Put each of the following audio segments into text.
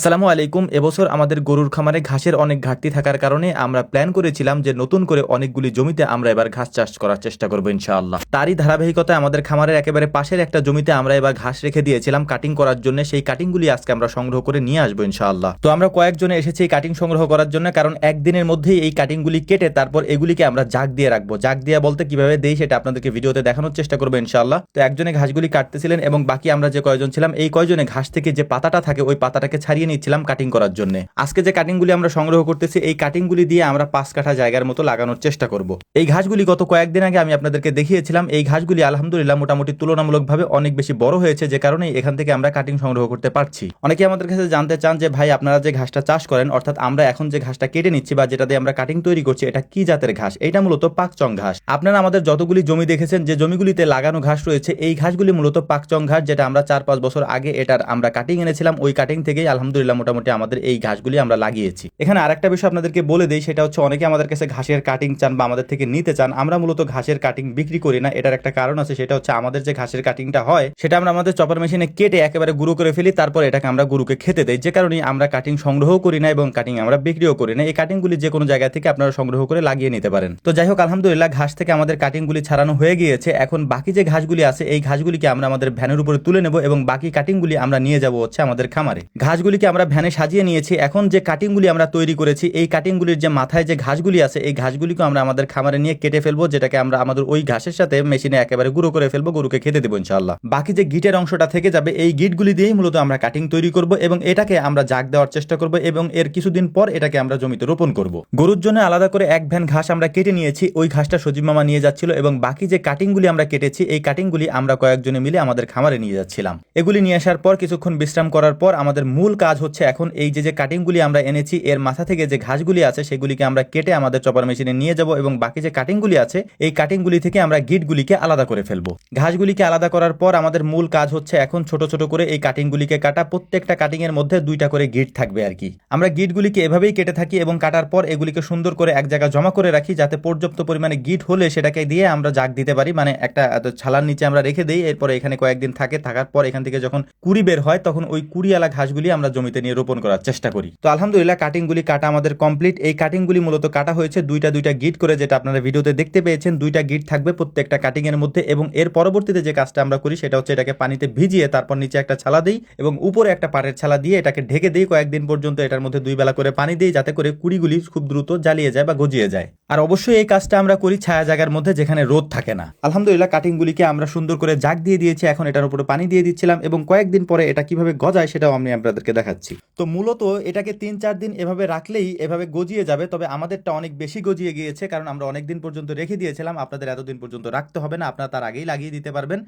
আসসালামু আলাইকুম। এবছর আমাদের গরুর খামারে ঘাসের অনেক ঘাটতি থাকার কারণে আমরা প্ল্যান করেছিলাম যে নতুন করে অনেকগুলি জমিতে আমরা এবার ঘাস চাষ করার চেষ্টা করবো ইনশাআল্লাহ। তারই ধারাবাহিকতায় আমাদের খামারের একেবারে পাশের একটা জমিতে আমরা এবার ঘাস রেখে দিয়েছিলাম কাটিং করার জন্য। সেই কাটিংগুলি আজকে আমরা সংগ্রহ করে নিয়ে আসবো ইনশাআল্লাহ। তো আমরা কয়েকজনে এসেছি এই কাটিং সংগ্রহ করার জন্য, কারণ একদিনের মধ্যেই এই কাটিংগুলি কেটে তারপর এগুলিকে আমরা জাগ দিয়ে রাখবো। জাগ দিয়া বলতে কিভাবে দেই সেটা আপনাদেরকে ভিডিওতে দেখানোর চেষ্টা করবো ইনশাআল্লাহ। তো একজনে ঘাসগুলি কাটতেছিলেন এবং বাকি আমরা যে কয়জন ছিলাম এই কয়জনে ঘাস থেকে যে পাতাটা থাকে ওই পাতাটাকে ছাড়িয়ে নিচ্ছিলাম কাটিং করার জন্য। আজকে যে কাটিংগুলি আমরা সংগ্রহ করতেছি এই কাটিংগুলি দিয়ে আমরা 5 কাঠা জায়গার মতো লাগানোর চেষ্টা করব। এই ঘাসগুলি গত কয়েকদিন আগে আমি আপনাদেরকে দেখিয়েছিলাম। এই ঘাসগুলি আলহামদুলিল্লাহ মোটামুটি তুলনামূলকভাবে অনেক বেশি বড় হয়েছে, যে কারণে এখান থেকে আমরা কাটিং সংগ্রহ করতে পারছি। অনেকে আমাদের কাছে জানতে চান যে ভাই আপনারা যে ঘাসটা চাষ করেন, অর্থাৎ আমরা এখন যে ঘাসটা কেটে নিচ্ছি বা যেটা দিয়ে আমরা কাটিং তৈরি করছি, এটা কি জাতের ঘাস? এটা মূলত পাকচং ঘাস। আপনারা আমাদের যতগুলি জমি দেখেছেন যে জমিগুলিতে লাগানো ঘাস রয়েছে এই ঘাসগুলি মূলত পাকচং ঘাস, যেটা আমরা 4-5 বছর আগে এটার আমরা কাটিং এনেছিলাম। ওই কাটিং থেকেই আলহামদুলিল্লাহ মোটামুটি আমাদের এই ঘাসগুলি আমরা লাগিয়েছি। এখানে আরেকটা বিষয় আপনাদেরকে বলে দেই, সেটা হচ্ছে অনেকে আমাদের কাছে ঘাসের কাটিং চান বা আমাদের থেকে নিতে চান। আমরা মূলত ঘাসের কাটিং বিক্রি করি না। এটার একটা কারণ আছে, সেটা হচ্ছে আমাদের যে ঘাসের কাটিংটা হয় সেটা আমরা আমাদের চপার মেশিনে কেটে একেবারে গুঁড়ো করে ফেলি, তারপর এটাকে আমরা গরুকে খেতে দেই। যে কারণে আমরা কাটিং সংগ্রহ করি না এবং কাটিং আমরা বিক্রিও করি না। এই কাটিংগুলি যে কোনো জায়গা থেকে আপনারা সংগ্রহ করে লাগিয়ে নিতে পারেন। তো যাই হোক, আলহামদুলিল্লাহ ঘাস থেকে আমাদের কাটিংগুলি ছাড়ানো হয়ে গিয়েছে। এখন বাকি যে ঘাসগুলি আছে এই ঘাসগুলিকে আমরা আমাদের ভ্যানের উপরে তুলে নেব এবং বাকি কাটিংগুলি আমরা নিয়ে যাব হচ্ছে আমাদের খামারে। ঘাসগুলিকে আমরা ভ্যানে সাজিয়ে নিয়েছি। এখন যে কাটিংগুলি আমরা তৈরি করেছি এই কাটিংগুলির যে মাথায় যে ঘাসগুলি আছে এই ঘাসগুলিকে আমরা আমাদের খামারে নিয়ে কেটে ফেলবো, যেটাকে আমরা আমাদের ওই ঘাসের সাথে মেশিনে একেবারে গুঁড়ো করে ফেলবো, গরুকে খেতে দেবো ইনশাআল্লাহ। বাকি যে গিটের অংশটা থেকে যাবে এই গিটগুলি দিয়েই মূলত আমরা কাটিং তৈরি করব এবং এটাকে আমরা জাগ দেওয়ার চেষ্টা করব এবং এর কিছুদিন পর এটাকে আমরা জমিতে রোপণ করব। গরুর জন্য আলাদা করে এক ভ্যান ঘাস আমরা কেটে নিয়েছি। ওই ঘাসটা সজীব মামা নিয়ে যাচ্ছিল এবং বাকি যে কাটিংগুলি আমরা কেটেছি এই কাটিংগুলি আমরা কয়েকজনে মিলে আমাদের খামারে নিয়ে যাচ্ছিলাম। এগুলি নিয়ে আসার পর কিছুক্ষণ বিশ্রাম করার পর আমাদের মূল কাজ হচ্ছে এখন এই যে কাটিংগুলি আমরা এনেছি এর মাথা থেকে যে ঘাসগুলি আছে সেগুলিকে আমরা কেটে আমাদের চপার মেশিনে নিয়ে যাব এবং বাকি যে কাটিংগুলি আছে এই কাটিংগুলি থেকে আমরা গিটগুলিকে আলাদা করে ফেলবো। ঘাসগুলিকে আলাদা করার পর আমাদের মূল কাজ হচ্ছে এখন ছোট ছোট করে এই কাটিংগুলিকে কাটা। প্রত্যেকটা কাটিং এর মধ্যে 2টা করে গিট থাকবে আর কি। আমরা গিটগুলিকে এভাবেই কেটে থাকি এবং কাটার পর এগুলিকে সুন্দর করে এক জায়গায় জমা করে রাখি, যাতে পর্যাপ্ত পরিমাণে গিট হলে সেটাকে দিয়ে আমরা জাগ দিতে পারি। মানে একটা ছালার নিচে আমরা রেখে দিই, এরপরে এখানে কয়েকদিন থাকার পর এখান থেকে যখন কুড়ি বের হয় তখন ওই কুড়িওয়ালা ঘাসগুলি আমরা জমিতে নিয়ে রোপণ করার চেষ্টা করি। তো আলহামদুলিল্লাহ কাটিংগুলি কাটা আমাদের কমপ্লিট। এই কাটিংগুলি মূলত কাটা হয়েছে 2টা গিট করে, যেটা আপনারা ভিডিওতে দেখতে পেয়েছেন। 2টা গিট থাকবে প্রত্যেকটা কাটিং এর মধ্যে এবং এর পরবর্তীতে যে কাজটা আমরা করি সেটা হচ্ছে এটাকে পানিতে ভিজিয়ে তারপর নিচে একটা ছালা দিই এবং উপরে একটা পাটের ছালা দিয়ে এটাকে ঢেকে দিই কয়েকদিন পর্যন্ত। এটার মধ্যে 2 বেলা করে পানি দিই, যাতে করে কুড়িগুলি খুব দ্রুত জ্বালিয়ে যায় বা গজিয়ে যায়। আর অবশ্যই এই কাজটা আমরা করি ছায়া জায়গার মধ্যে যেখানে রোদ থাকে না। আলহামদুলিল্লাহ কাটিংগুলিকে আমরা সুন্দর করে জাগ দিয়ে দিয়েছি। এখন এটার উপরে পানি দিয়ে দিচ্ছিলাম এবং কয়েকদিন পরে এটা কিভাবে গজায় সেটাও আমি আপনাদেরকে দেখাচ্ছি। তো মূলত এটাকে 3-4 দিন এভাবে রাখলেই এভাবে গজিয়ে যাবে। তবে আমাদেরটা অনেক বেশি গজিয়ে গিয়েছে, কারণ আমরা অনেক দিন পর্যন্ত রেখে দিয়েছিলাম। আপনাদের এতদিন পর্যন্ত রাখতে হবে না, আপনারা তার আগেই লাগিয়ে দিতে পারবেন।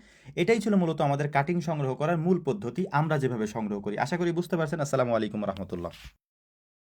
এটাই ছিল মূলত আমাদের কাটিং সংগ্রহ করার মূল পদ্ধতি, আমরা যেভাবে সংগ্রহ করি। আশা করি বুঝতে পারছেন। আসসালামু আলাইকুম রহমতুল্লাহ।